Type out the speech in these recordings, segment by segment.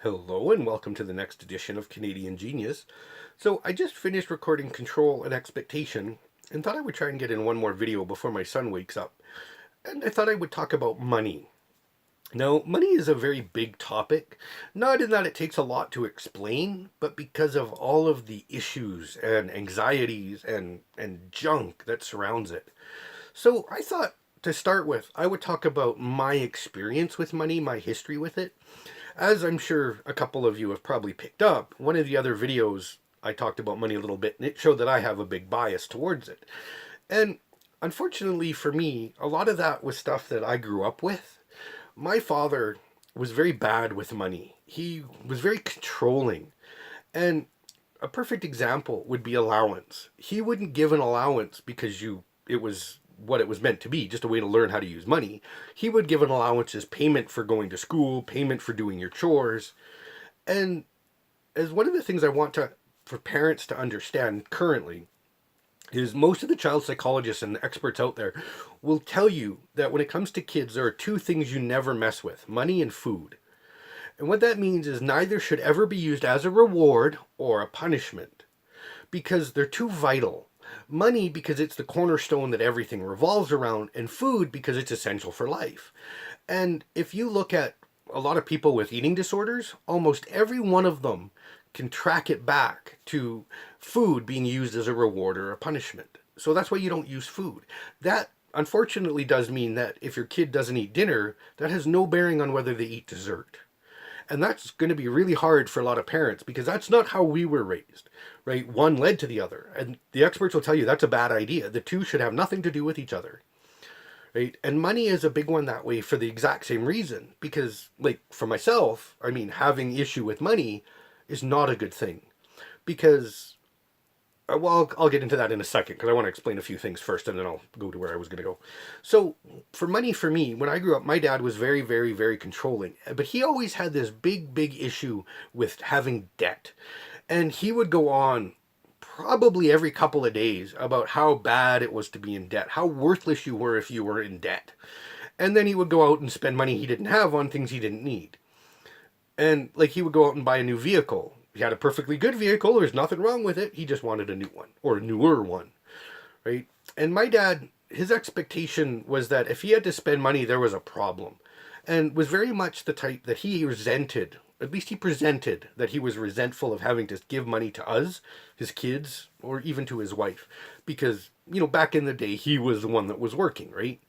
Hello and welcome to the next edition of Canadian Genius. So I just finished recording Control and Expectation and thought I would try and get in one more video before my son wakes up. And I thought I would talk about money. Now, money is a very big topic, not in that it takes a lot to explain, but because of all of the issues and anxieties and junk that surrounds it. So I thought to start with, I would talk about my experience with money, my history with it. As I'm sure a couple of you have probably picked up, one of the other videos I talked about money a little bit, and it showed that I have a big bias towards it. And unfortunately for me, a lot of that was stuff that I grew up with. My father was very bad with money. He was very controlling. And a perfect example would be allowance. He wouldn't give an allowance because it was what it was meant to be, just a way to learn how to use money. He would give an allowance as payment for going to school, payment for doing your chores. And as one of the things I want to for parents to understand currently is most of the child psychologists and experts out there will tell you that when it comes to kids, there are two things you never mess with: money and food. And what that means is neither should ever be used as a reward or a punishment because they're too vital. Money because it's the cornerstone that everything revolves around, and food because it's essential for life. And if you look at a lot of people with eating disorders, almost every one of them can track it back to food being used as a reward or a punishment. So that's why you don't use food. That unfortunately does mean that if your kid doesn't eat dinner, that has no bearing on whether they eat dessert. And that's going to be really hard for a lot of parents because that's not how we were raised, right? One led to the other. And the experts will tell you that's a bad idea. The two should have nothing to do with each other, right? And money is a big one that way for the exact same reason. Because, like, for myself, I mean, having issue with money is not a good thing. Because well, I'll get into that in a second because I want to explain a few things first and then I'll go to where I was going to go. So, for money, for me, when I grew up, my dad was very, very, very controlling. But he always had this big, big issue with having debt. And he would go on probably every couple of days about how bad it was to be in debt, how worthless you were if you were in debt. And then he would go out and spend money he didn't have on things he didn't need. And like he would go out and buy a new vehicle. He had a perfectly good vehicle. There's nothing wrong with it. He just wanted a new one or a newer one, right? And my dad, his expectation was that if he had to spend money, there was a problem, and was very much the type that he resented. At least he presented that he was resentful of having to give money to us, his kids, or even to his wife, because back in the day he was the one that was working, right?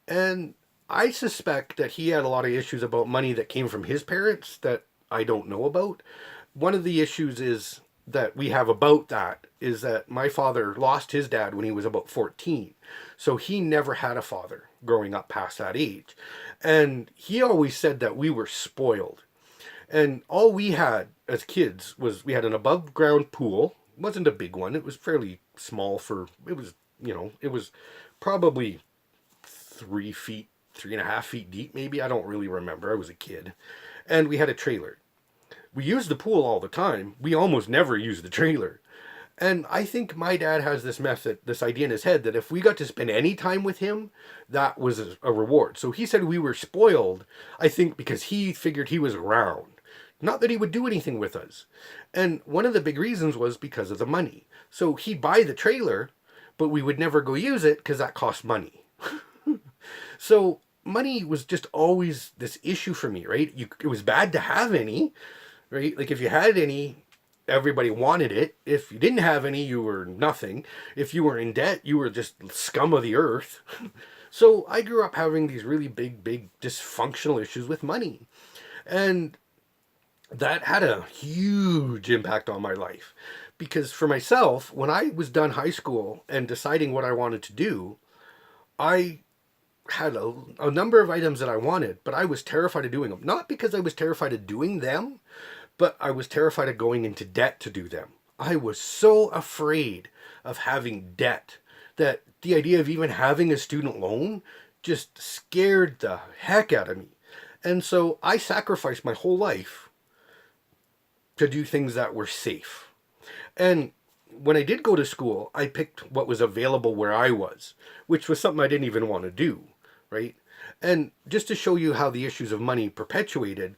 And I suspect that he had a lot of issues about money that came from his parents that I don't know about. One of the issues is that we have about that is that my father lost his dad when he was about 14. So he never had a father growing up past that age. And he always said that we were spoiled. And all we had as kids was we had an above ground pool. It wasn't a big one. It was fairly small it was probably 3 feet, 3.5 feet deep, maybe. I don't really remember. I was a kid. And we had a trailer. We used the pool all the time. We almost never used the trailer. And I think my dad has this idea in his head that if we got to spend any time with him, that was a reward. So he said we were spoiled, I think, because he figured he was around. Not that he would do anything with us. And one of the big reasons was because of the money. So he'd buy the trailer, but we would never go use it because that cost money. So money was just always this issue for me, right? It was bad to have any, right? Like if you had any, everybody wanted it. If you didn't have any, you were nothing. If you were in debt, you were just scum of the earth. So I grew up having these really big, big dysfunctional issues with money. And that had a huge impact on my life. Because for myself, when I was done high school and deciding what I wanted to do, I had a number of items that I wanted, but I was terrified of doing them. Not because I was terrified of doing them, but I was terrified of going into debt to do them. I was so afraid of having debt that the idea of even having a student loan just scared the heck out of me. And so I sacrificed my whole life to do things that were safe. And when I did go to school, I picked what was available where I was, which was something I didn't even want to do, right? And just to show you how the issues of money perpetuated,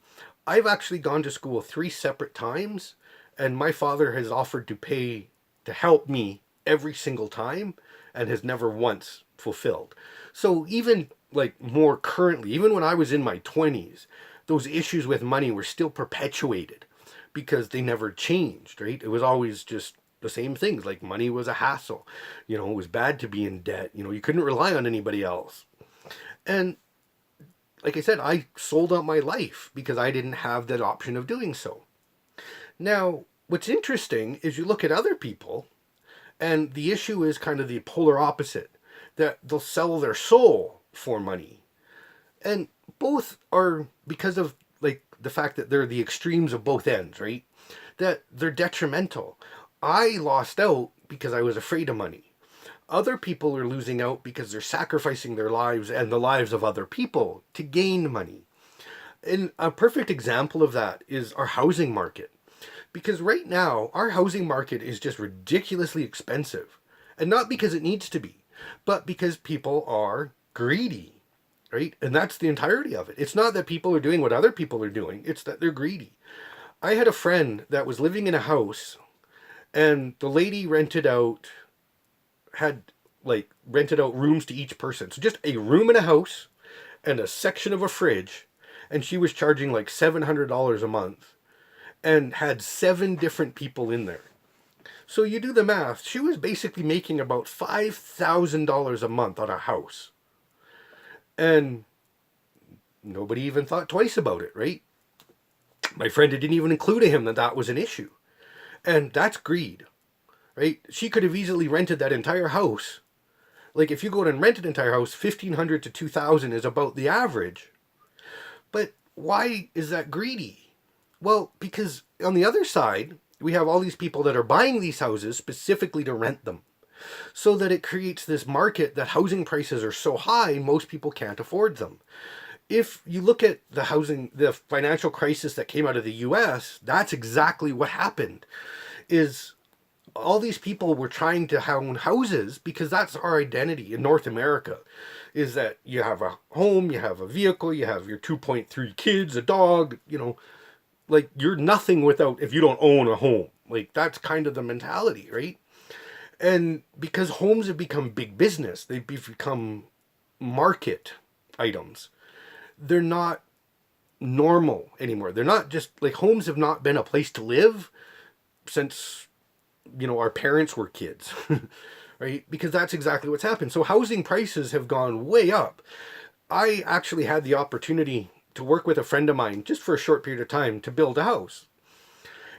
I've actually gone to school 3 separate times, and my father has offered to pay to help me every single time and has never once fulfilled. So even like more currently, even when I was in my 20s, those issues with money were still perpetuated because they never changed, right? It was always just the same things. Like money was a hassle. It was bad to be in debt. You couldn't rely on anybody else. And like I said, I sold out my life because I didn't have that option of doing so. Now, what's interesting is you look at other people, and the issue is kind of the polar opposite, that they'll sell their soul for money. And both are because of like the fact that they're the extremes of both ends, right? That they're detrimental. I lost out because I was afraid of money. Other people are losing out because they're sacrificing their lives and the lives of other people to gain money. And a perfect example of that is our housing market. Because right now, our housing market is just ridiculously expensive. And not because it needs to be, but because people are greedy, right? And that's the entirety of it. It's not that people are doing what other people are doing, it's that they're greedy. I had a friend that was living in a house, and the lady had rented out rooms to each person. So just a room in a house and a section of a fridge, and she was charging like $700 a month and had 7 different people in there. So you do the math, she was basically making about $5,000 a month on a house. And nobody even thought twice about it, right? My friend didn't even include to him that that was an issue. And that's greed, right? She could have easily rented that entire house. Like if you go and rent an entire house, 1,500 to 2,000 is about the average. But why is that greedy? Well, because on the other side, we have all these people that are buying these houses specifically to rent them. So that it creates this market that housing prices are so high, most people can't afford them. If you look at the financial crisis that came out of the US, that's exactly what happened. Is all these people were trying to own houses because that's our identity in North America, is that you have a home, you have a vehicle, you have your 2.3 kids, a dog, like you're nothing without if you don't own a home. Like that's kind of the mentality, right? And because homes have become big business, they've become market items. They're not normal anymore. They're not just like homes have not been a place to live since our parents were kids, right? Because that's exactly what's happened. So housing prices have gone way up. I actually had the opportunity to work with a friend of mine just for a short period of time to build a house.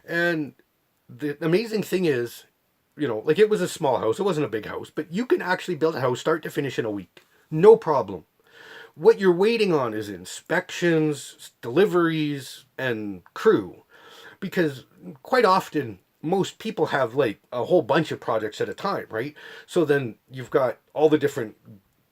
And the amazing thing is, like it was a small house, it wasn't a big house, but you can actually build a house start to finish in a week. No problem. What you're waiting on is inspections, deliveries, and crew. Because quite often, most people have like a whole bunch of projects at a time, right? So then you've got all the different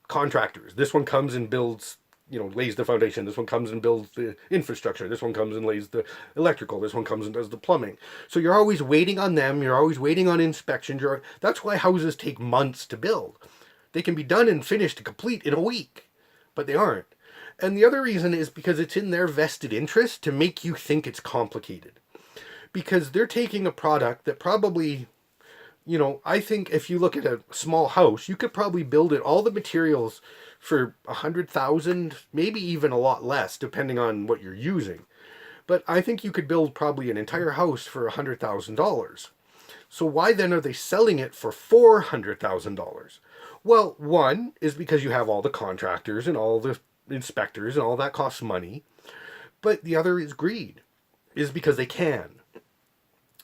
contractors. This one comes and builds, lays the foundation. This one comes and builds the infrastructure. This one comes and lays the electrical. This one comes and does the plumbing. So you're always waiting on them. You're always waiting on inspections. That's why houses take months to build. They can be done and finished and complete in a week, but they aren't. And the other reason is because it's in their vested interest to make you think it's complicated. Because they're taking a product that probably, I think if you look at a small house, you could probably build it, all the materials for 100,000, maybe even a lot less, depending on what you're using. But I think you could build probably an entire house for $100,000. So why then are they selling it for $400,000? Well, one is because you have all the contractors and all the inspectors and all that costs money. But the other is greed, is because they can.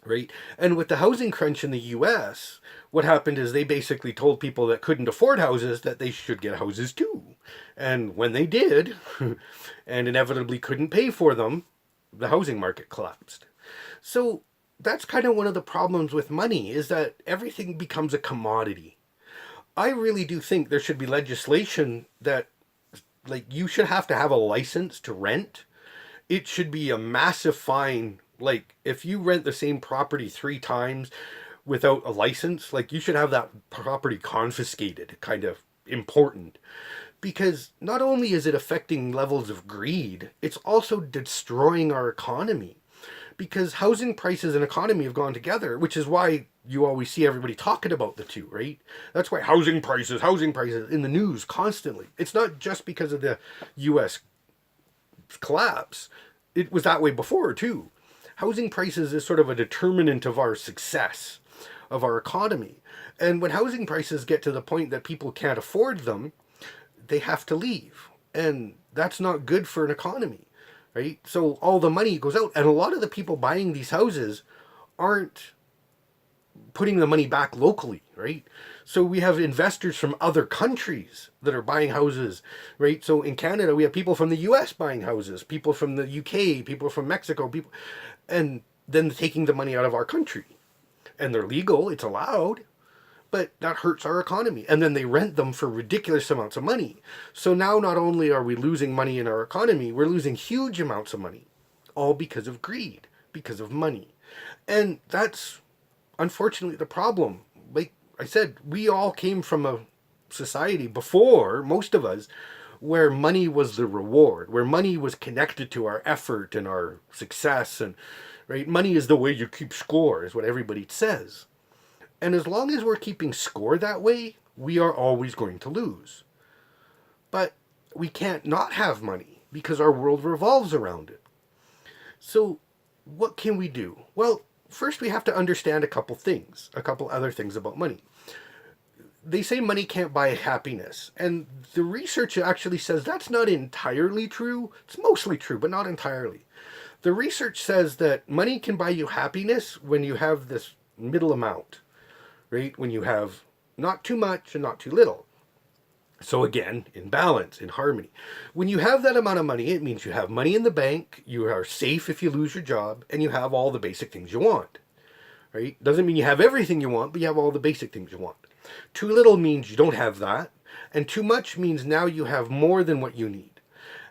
Right? And with the housing crunch in the US, what happened is they basically told people that couldn't afford houses that they should get houses too. And when they did, and inevitably couldn't pay for them, the housing market collapsed. So that's kind of one of the problems with money, is that everything becomes a commodity. I really do think there should be legislation that, like, you should have to have a license to rent. It should be a massive fine. Like, if you rent the same property 3 times without a license, like, you should have that property confiscated, kind of important. Because not only is it affecting levels of greed, it's also destroying our economy. Because housing prices and economy have gone together, which is why you always see everybody talking about the two, right? That's why housing prices in the news constantly. It's not just because of the US collapse. It was that way before too. Housing prices is sort of a determinant of our success, of our economy. And when housing prices get to the point that people can't afford them, they have to leave. And that's not good for an economy, right? So all the money goes out. And a lot of the people buying these houses aren't putting the money back locally, right? So we have investors from other countries that are buying houses, right? So in Canada, we have people from the US buying houses, people from the UK, people from Mexico, people, and then taking the money out of our country. And they're legal, it's allowed, but that hurts our economy. And then they rent them for ridiculous amounts of money. So now not only are we losing money in our economy, we're losing huge amounts of money, all because of greed, because of money. And that's unfortunately the problem. Like I said, we all came from a society before, most of us, where money was the reward, where money was connected to our effort and our success. And right, money is the way you keep score, is what everybody says. And as long as we're keeping score that way, we are always going to lose. But we can't not have money because our world revolves around it. So what can we do? Well, first we have to understand a couple other things about money. They say money can't buy happiness. And the research actually says that's not entirely true. It's mostly true, but not entirely. The research says that money can buy you happiness when you have this middle amount, right? When you have not too much and not too little. So again, in balance, in harmony. When you have that amount of money, it means you have money in the bank, you are safe if you lose your job, and you have all the basic things you want, right? Doesn't mean you have everything you want, but you have all the basic things you want. Too little means you don't have that, and too much means now you have more than what you need.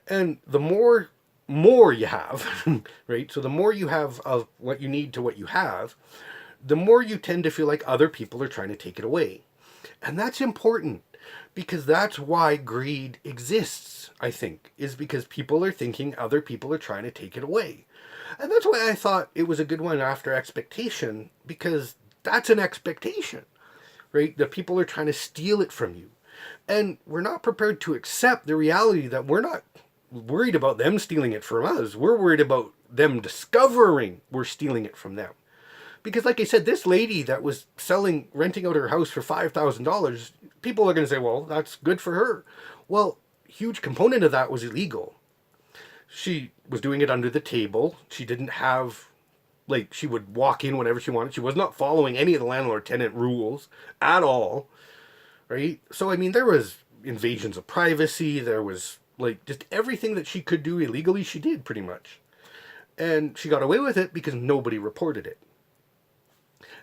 And the more you have, right? So the more you have of what you need to what you have, the more you tend to feel like other people are trying to take it away. And that's important because that's why greed exists, I think, is because people are thinking other people are trying to take it away. And that's why I thought it was a good one after expectation, because that's an expectation, right? That people are trying to steal it from you. And we're not prepared to accept the reality that we're not worried about them stealing it from us. We're worried about them discovering we're stealing it from them. Because like I said, this lady that was renting out her house for $5,000, people are going to say, well, that's good for her. Well, huge component of that was illegal. She was doing it under the table. She didn't have, like, she would walk in whenever she wanted. She was not following any of the landlord-tenant rules at all, right? So, I mean, there was invasions of privacy. There was, like, just everything that she could do illegally, she did pretty much. And she got away with it because nobody reported it.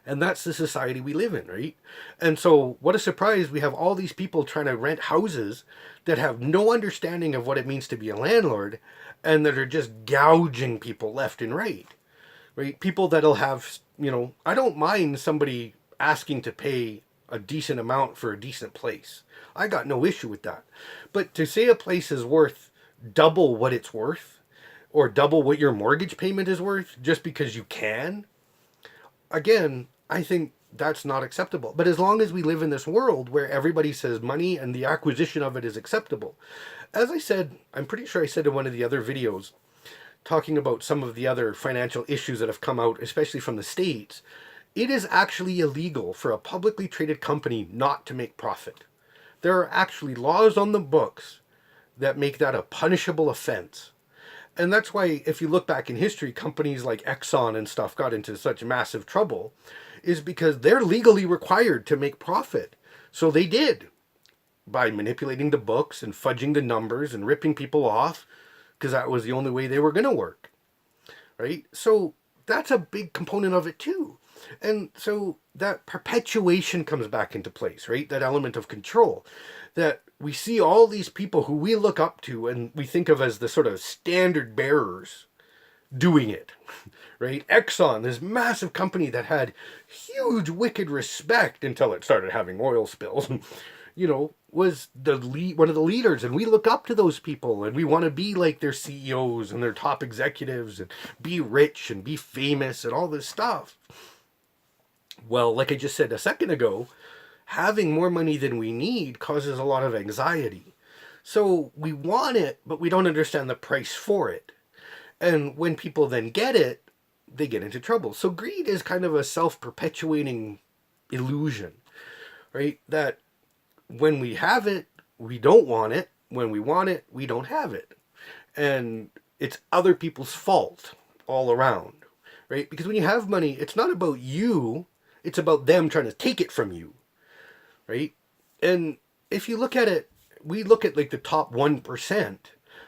And that's the society we live in, right? And so what a surprise, we have all these people trying to rent houses that have no understanding of what it means to be a landlord and that are just gouging people left and right, right? People that'll have, I don't mind somebody asking to pay a decent amount for a decent place. I got no issue with that. But to say a place is worth double what it's worth or double what your mortgage payment is worth just because you can, again, I think that's not acceptable. But as long as we live in this world where everybody says money and the acquisition of it is acceptable, as I said, I'm pretty sure I said in one of the other videos, talking about some of the other financial issues that have come out, especially from the States, it is actually illegal for a publicly traded company not to make profit. There are actually laws on the books that make that a punishable offense. And that's why, if you look back in history, companies like Exxon and stuff got into such massive trouble, is because they're legally required to make profit. So they did, by manipulating the books and fudging the numbers and ripping people off, because that was the only way they were going to work, right? So that's a big component of it too. And so that perpetuation comes back into place, right? That element of control, that we see all these people who we look up to and we think of as the sort of standard bearers doing it, right? Exxon, this massive company that had huge wicked respect until it started having oil spills, was one of the leaders, and we look up to those people, and we want to be like their CEOs and their top executives, and be rich and be famous and all this stuff. Well, like I just said a second ago, having more money than we need causes a lot of anxiety. So we want it, but we don't understand the price for it. And when people then get it, they get into trouble. So greed is kind of a self-perpetuating illusion, right? That when we have it, we don't want it. When we want it, we don't have it. And it's other people's fault all around, right? Because when you have money, it's not about you, it's about them trying to take it from you, right? And if you look at it, we look at like the top 1%.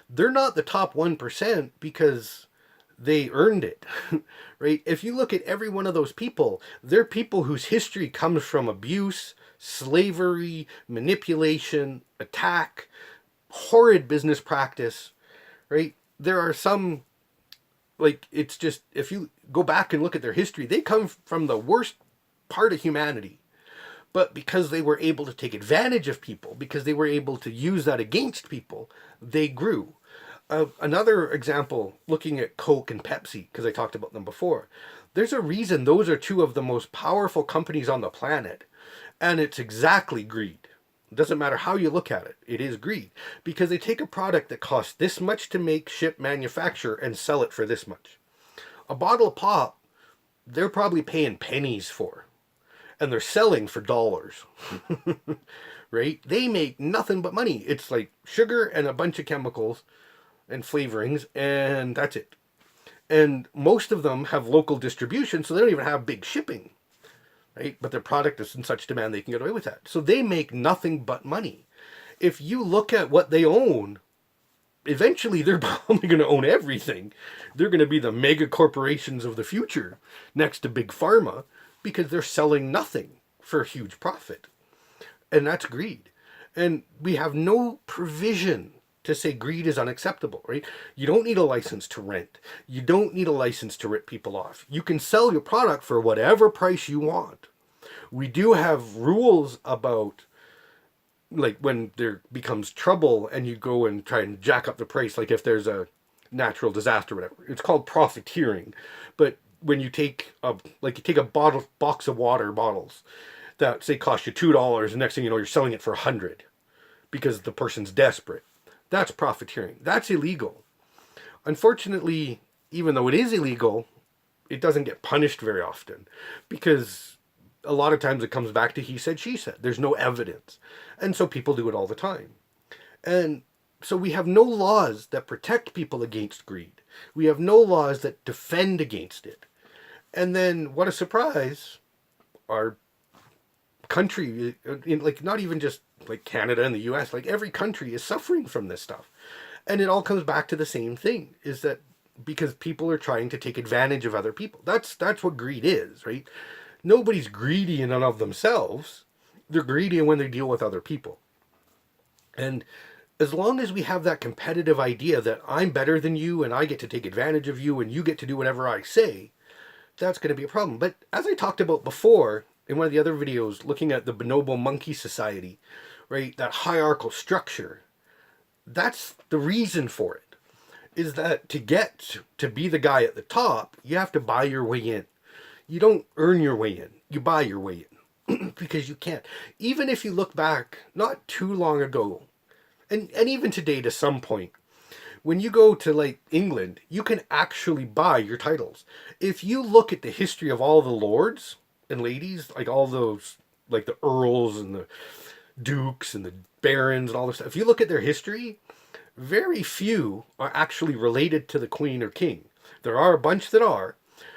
They're not the top 1% because they earned it, right? If you look at every one of those people, they're people whose history comes from abuse, slavery, manipulation, attack, horrid business practice, right? There are some, like, it's just, if you go back and look at their history, they come from the worst part of humanity. But because they were able to take advantage of people, because they were able to use that against people, they grew. Another example, looking at Coke and Pepsi, because I talked about them before, there's a reason those are two of the most powerful companies on the planet. And it's exactly greed. It doesn't matter how you look at it, it is greed. Because they take a product that costs this much to make, ship, manufacture, and sell it for this much. A bottle of pop, they're probably paying pennies for. And they're selling for dollars. Right? They make nothing but money. It's like sugar and a bunch of chemicals and flavorings, and that's it. And most of them have local distribution, so they don't even have big shipping. Right? But their product is in such demand they can get away with that. So they make nothing but money. If you look at what they own, eventually they're probably going to own everything. They're going to be the mega corporations of the future next to Big Pharma, because they're selling nothing for a huge profit. And that's greed. And we have no provision to say greed is unacceptable, right? You don't need a license to rent. You don't need a license to rip people off. You can sell your product for whatever price you want. We do have rules about, like, when there becomes trouble and you go and try and jack up the price, like if there's a natural disaster or whatever. It's called profiteering. But when you take a box of water bottles that say cost you $2, and next thing you know you're selling it for $100 because the person's desperate. That's profiteering. That's illegal. Unfortunately, even though it is illegal, it doesn't get punished very often, because a lot of times it comes back to he said, she said. There's no evidence. And so people do it all the time. And so we have no laws that protect people against greed. We have no laws that defend against it. And then, what a surprise, our country, like, not even just like Canada and the US, like every country is suffering from this stuff. And it all comes back to the same thing, is that because people are trying to take advantage of other people. That's what greed is, right? Nobody's greedy in and of themselves. They're greedy when they deal with other people. And as long as we have that competitive idea that I'm better than you and I get to take advantage of you and you get to do whatever I say, that's going to be a problem. But as I talked about before in one of the other videos, looking at the Bonobo Monkey Society, right, that hierarchical structure, that's the reason for it, is that to get to be the guy at the top, you have to buy your way in. You don't earn your way in, you buy your way in. Because you can't. Even if you look back not too long ago, and even today to some point, when you go to, like, England, you can actually buy your titles. If you look at the history of all the lords and ladies, like all those, like the earls and the dukes and the barons and all this stuff, if you look at their history, very few are actually related to the queen or king. There are a bunch that are,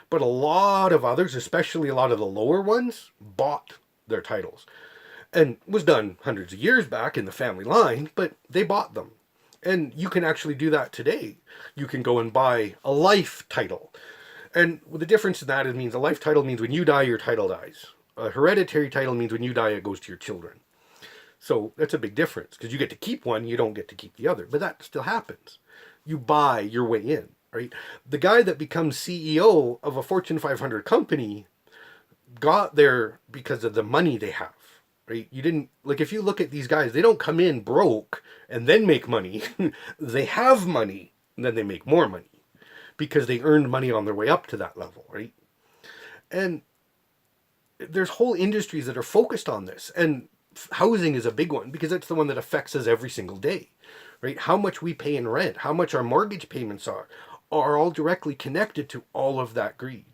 but a lot of others, especially a lot of the lower ones, bought their titles. And was done hundreds of years back in the family line, but they bought them. And you can actually do that today. You can go and buy a life title. And the difference in that, it means a life title means when you die, your title dies. A hereditary title means when you die, it goes to your children. So that's a big difference, because you get to keep one, you don't get to keep the other. But that still happens. You buy your way in, right? The guy that becomes CEO of a Fortune 500 company got there because of the money they have. right? You didn't, like, if you look at these guys, they don't come in broke and then make money. They have money and then they make more money because they earned money on their way up to that level, right? And there's whole industries that are focused on this. And housing is a big one because it's the one that affects us every single day, right? How much we pay in rent, how much our mortgage payments are all directly connected to all of that greed.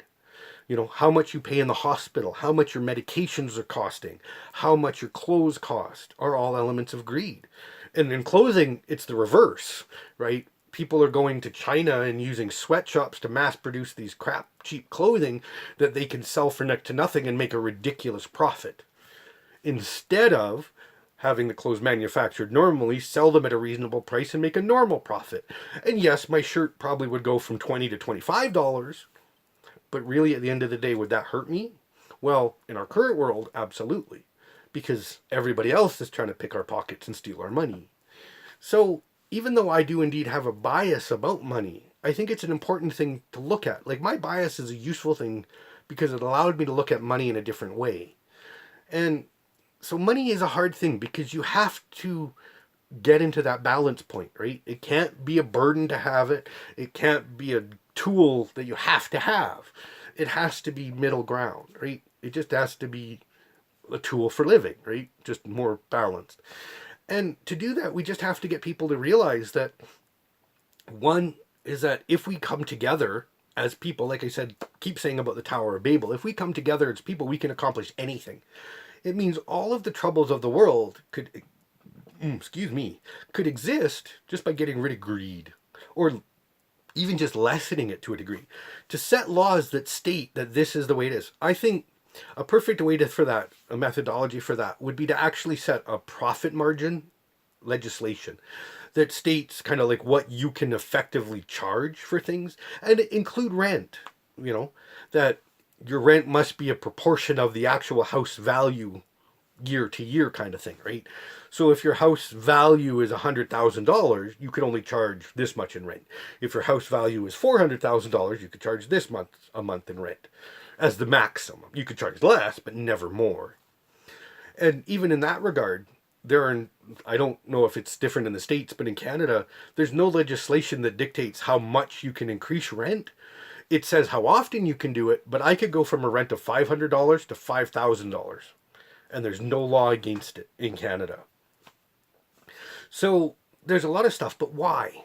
You know, how much you pay in the hospital, how much your medications are costing, how much your clothes cost are all elements of greed. And in clothing, it's the reverse, right? People are going to China and using sweatshops to mass produce these crap cheap clothing that they can sell for next to nothing and make a ridiculous profit. Instead of having the clothes manufactured normally, sell them at a reasonable price and make a normal profit. And yes, my shirt probably would go from $20 to $25, but really, at the end of the day, would that hurt me? Well, in our current world, absolutely. Because everybody else is trying to pick our pockets and steal our money. So, even though I do indeed have a bias about money, I think it's an important thing to look at. Like, my bias is a useful thing because it allowed me to look at money in a different way. And so, money is a hard thing because you have to get into that balance point, right? It can't be a burden to have it. It can't be a tool that you have to have. It has to be middle ground, right? It just has to be a tool for living, right? Just more balanced. And to do that, we just have to get people to realize that one is that if we come together as people, like I said, keep saying about the Tower of Babel, if we come together as people, we can accomplish anything. It means all of the troubles of the world could exist just by getting rid of greed, or even just lessening it to a degree, to set laws that state that this is the way it is. I think a perfect way for that, a methodology for that, would be to actually set a profit margin legislation that states kind of like what you can effectively charge for things, and include rent, that your rent must be a proportion of the actual house value year to year kind of thing, right? So if your house value is $100,000, you could only charge this much in rent. If your house value is $400,000, you could charge a month in rent as the maximum. You could charge less, but never more. And even in that regard, I don't know if it's different in the States, but in Canada, there's no legislation that dictates how much you can increase rent. It says how often you can do it, but I could go from a rent of $500 to $5,000. And there's no law against it in Canada. So there's a lot of stuff, but why?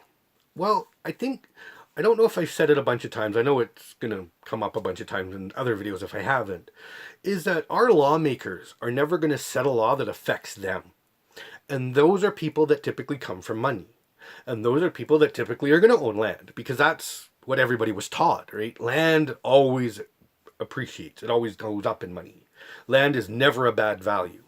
Well, I don't know if I've said it a bunch of times. I know it's going to come up a bunch of times in other videos if I haven't. Is that our lawmakers are never going to set a law that affects them. And those are people that typically come from money. And those are people that typically are going to own land because that's what everybody was taught, right? Land always appreciates. It always goes up in money. Land is never a bad value.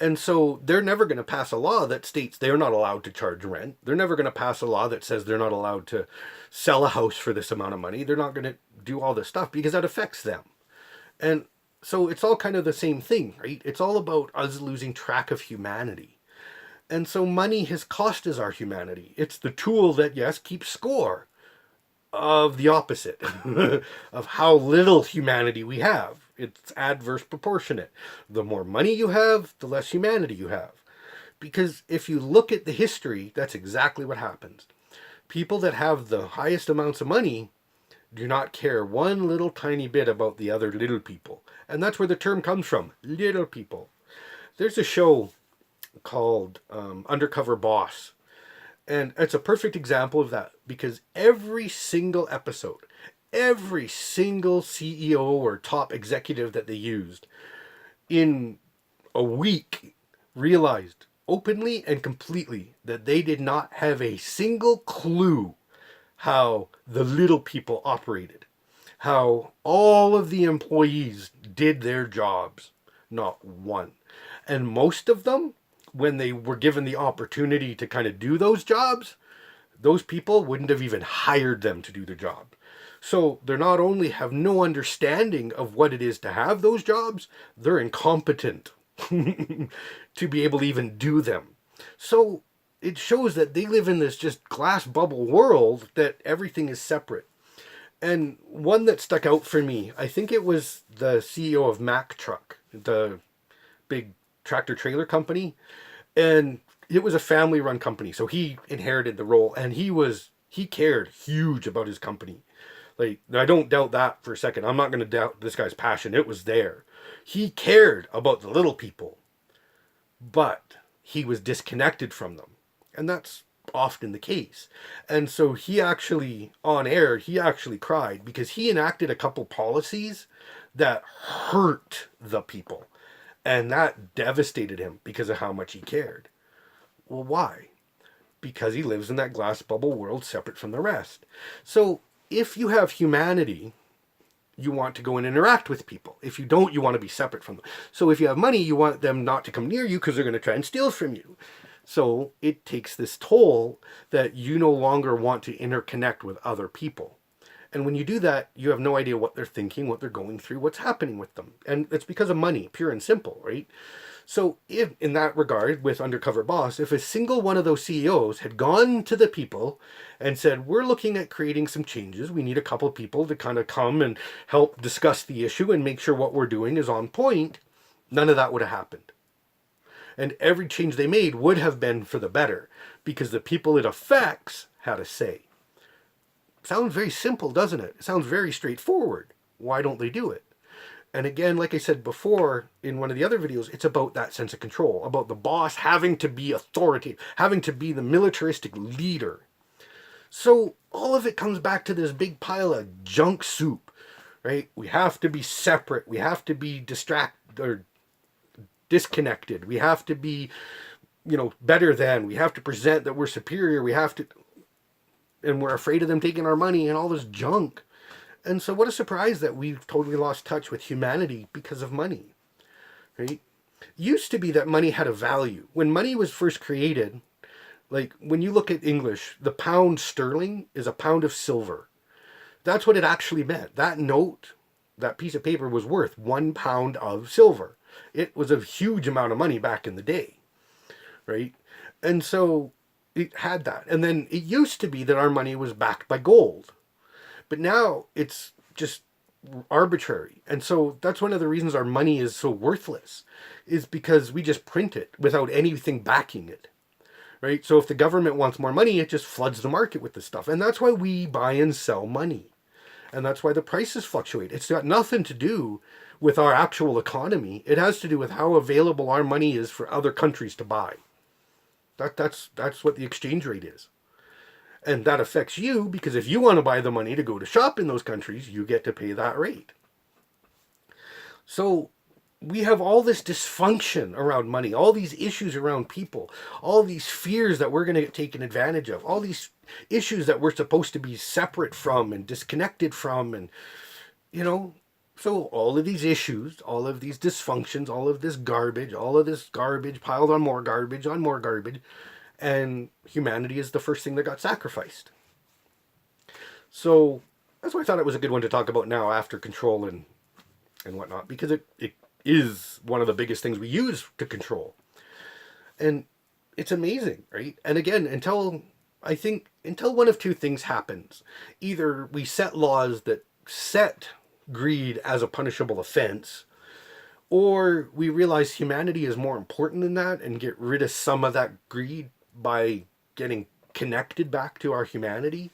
And so they're never going to pass a law that states they're not allowed to charge rent. They're never going to pass a law that says they're not allowed to sell a house for this amount of money. They're not going to do all this stuff because that affects them. And so it's all kind of the same thing, right? It's all about us losing track of humanity. And so money has cost us our humanity. It's the tool that, yes, keeps score of the opposite, of how little humanity we have. It's adverse proportionate. The more money you have, the less humanity you have. Because if you look at the history, that's exactly what happens. People that have the highest amounts of money do not care one little tiny bit about the other little people. And that's where the term comes from, little people. There's a show called Undercover Boss. And it's a perfect example of that because every single episode, every single CEO or top executive that they used in a week realized openly and completely that they did not have a single clue how the little people operated, how all of the employees did their jobs. Not one. And most of them, when they were given the opportunity to kind of do those jobs, those people wouldn't have even hired them to do the job. So they not only have no understanding of what it is to have those jobs, they're incompetent to be able to even do them. So it shows that they live in this just glass bubble world that everything is separate. And one that stuck out for me, I think it was the CEO of Mack Truck, the big tractor trailer company, and it was a family run company. So he inherited the role, and he cared huge about his company. Like, I don't doubt that for a second. I'm not going to doubt this guy's passion. It was there. He cared about the little people, but he was disconnected from them. And that's often the case. And so he actually, on air, he actually cried because he enacted a couple policies that hurt the people. And that devastated him because of how much he cared. Well, why? Because he lives in that glass bubble world separate from the rest. So if you have humanity, you want to go and interact with people. If you don't, you want to be separate from them. So if you have money, you want them not to come near you because they're going to try and steal from you. So it takes this toll that you no longer want to interconnect with other people. And when you do that, you have no idea what they're thinking, what they're going through, what's happening with them. And it's because of money, pure and simple, right? So if, in that regard, with Undercover Boss, if a single one of those CEOs had gone to the people and said, we're looking at creating some changes, we need a couple of people to kind of come and help discuss the issue and make sure what we're doing is on point, none of that would have happened. And every change they made would have been for the better because the people it affects had a say. Sounds very simple, doesn't it? It sounds very straightforward. Why don't they do it? And again, like I said before in one of the other videos, it's about that sense of control, about the boss having to be authoritative, having to be the militaristic leader. So all of it comes back to this big pile of junk soup, right? We have to be separate. We have to be distracted or disconnected. We have to be, better than. We have to present that we're superior. We have to, and we're afraid of them taking our money and all this junk. And so what a surprise that we've totally lost touch with humanity because of money, right? Used to be that money had a value. When money was first created, like when you look at English, the pound sterling is a pound of silver. That's what it actually meant. That note, that piece of paper was worth 1 pound of silver. It was a huge amount of money back in the day, right? And so it had that. And then it used to be that our money was backed by gold. But now it's just arbitrary. And so that's one of the reasons our money is so worthless, is because we just print it without anything backing it, right? So if the government wants more money, it just floods the market with this stuff. And that's why we buy and sell money. And that's why the prices fluctuate. It's got nothing to do with our actual economy. It has to do with how available our money is for other countries to buy. That's what the exchange rate is. And that affects you because if you want to buy the money to go to shop in those countries, you get to pay that rate. So we have all this dysfunction around money, all these issues around people, all these fears that we're going to get taken advantage of, all these issues that we're supposed to be separate from and disconnected from. And, so all of these issues, all of these dysfunctions, all of this garbage piled on more garbage, and humanity is the first thing that got sacrificed. So that's why I thought it was a good one to talk about now after control and whatnot, because it is one of the biggest things we use to control. And it's amazing, right? And again, until one of two things happens. Either we set laws that set greed as a punishable offense, or we realize humanity is more important than that and get rid of some of that greed by getting connected back to our humanity.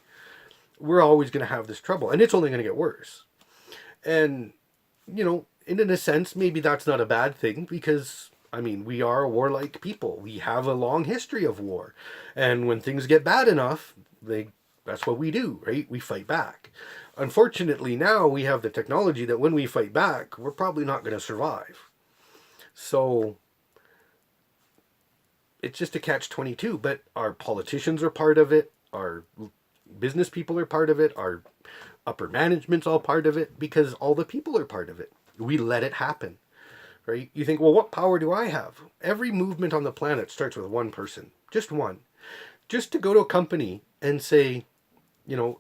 We're always going to have this trouble, and it's only going to get worse. And, in a sense, maybe that's not a bad thing because, we are a warlike people. We have a long history of war. And when things get bad enough, that's what we do, right? We fight back. Unfortunately, now we have the technology that when we fight back, we're probably not going to survive. So it's just a catch-22, but our politicians are part of it, our business people are part of it, our upper management's all part of it, because all the people are part of it. We let it happen, right? You think, well, what power do I have? Every movement on the planet starts with one person, just one. Just to go to a company and say,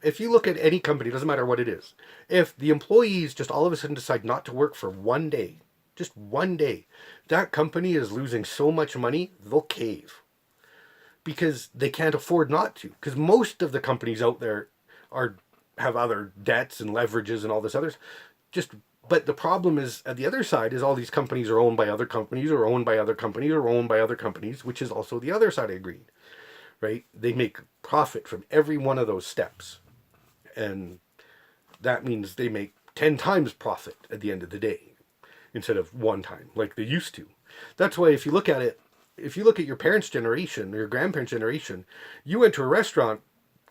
if you look at any company, it doesn't matter what it is, if the employees just all of a sudden decide not to work for one day, just one day, that company is losing so much money, they'll cave. Because they can't afford not to. Because most of the companies out there are have other debts and leverages and all this others. Just but the problem is at the other side is all these companies are owned by other companies or owned by other companies or owned by other companies, which is also the other side of greed, right? They make profit from every one of those steps. And that means they make 10 times profit at the end of the day instead of one time like they used to. That's why if you look at it, if you look at your parents' generation or your grandparents' generation, you went to a restaurant,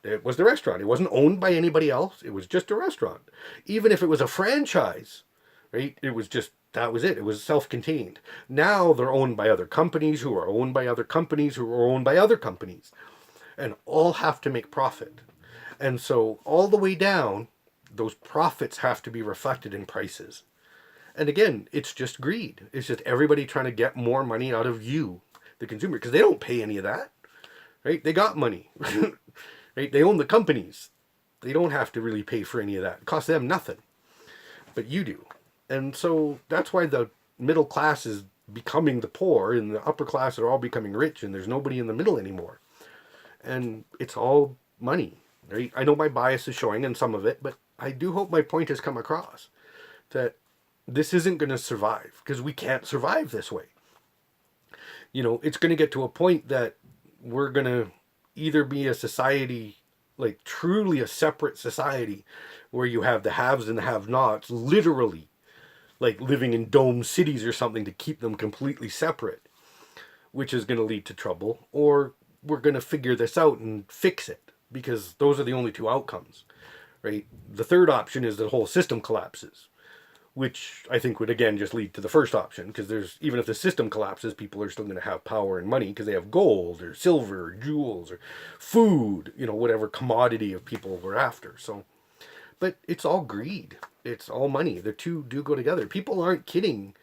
it was the restaurant. It wasn't owned by anybody else. It was just a restaurant. Even if it was a franchise, right? It was just, that was it. It was self-contained. Now they're owned by other companies who are owned by other companies who are owned by other companies. And all have to make profit. And so all the way down, those profits have to be reflected in prices. And again, it's just greed. It's just everybody trying to get more money out of you, the consumer, because they don't pay any of that, right? They got money, right? They own the companies. They don't have to really pay for any of that. It costs them nothing, but you do. And so that's why the middle class is becoming the poor and the upper class are all becoming rich and there's nobody in the middle anymore. And it's all money, right? I know my bias is showing in some of it, but I do hope my point has come across that this isn't going to survive because we can't survive this way. You know, it's going to get to a point that we're going to either be a society, like truly a separate society, where you have the haves and the have-nots, literally, like living in dome cities or something to keep them completely separate, which is going to lead to trouble, or we're going to figure this out and fix it, because those are the only two outcomes, right? The third option is the whole system collapses, which I think would again just lead to the first option, because there's, even if the system collapses, people are still going to have power and money because they have gold or silver or jewels or food, you know, whatever commodity of people we're after. So, but it's all greed. It's all money. The two do go together. People aren't kidding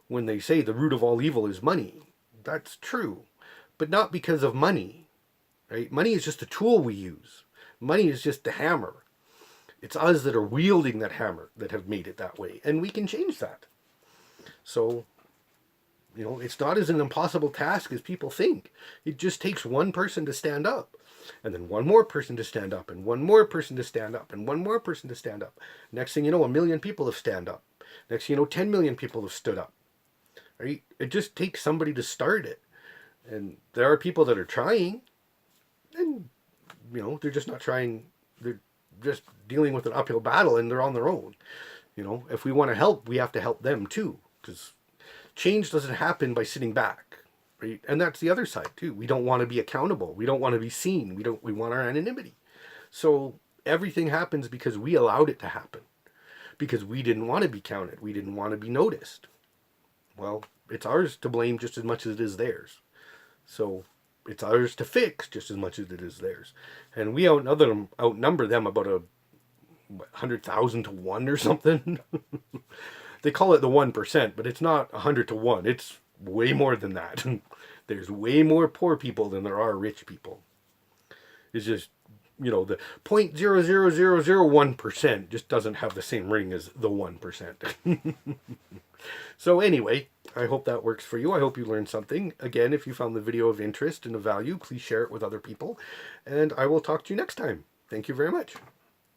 when they say the root of all evil is money. That's true, but not because of money, right? Money is just a tool we use. Money is just the hammer. It's us that are wielding that hammer that have made it that way, and we can change that. So, you know, it's not as an impossible task as people think. It just takes one person to stand up, and then one more person to stand up, and one more person to stand up, and one more person to stand up. Next thing you know, 1 million people have stand up. Next thing you know, 10 million people have stood up. Right? It just takes somebody to start it. And there are people that are trying, and, you know, they're just not trying. They're just dealing with an uphill battle, and they're on their own. You know, if we want to help, we have to help them too, because change doesn't happen by sitting back, right? And that's the other side too. We don't want to be accountable. We don't want to be seen. We want our anonymity. So everything happens because we allowed it to happen, because we didn't want to be counted. We didn't want to be noticed. Well, it's ours to blame just as much as it is theirs. So it's ours to fix just as much as it is theirs. And we outnumber them about 100,000 to 1 or something. They call it the 1%, but it's not 100 to 1. It's way more than that. There's way more poor people than there are rich people. It's just, you know, the 0.00001% just doesn't have the same ring as the 1%. So anyway, I hope that works for you. I hope you learned something. Again, if you found the video of interest and of value, please share it with other people. And I will talk to you next time. Thank you very much.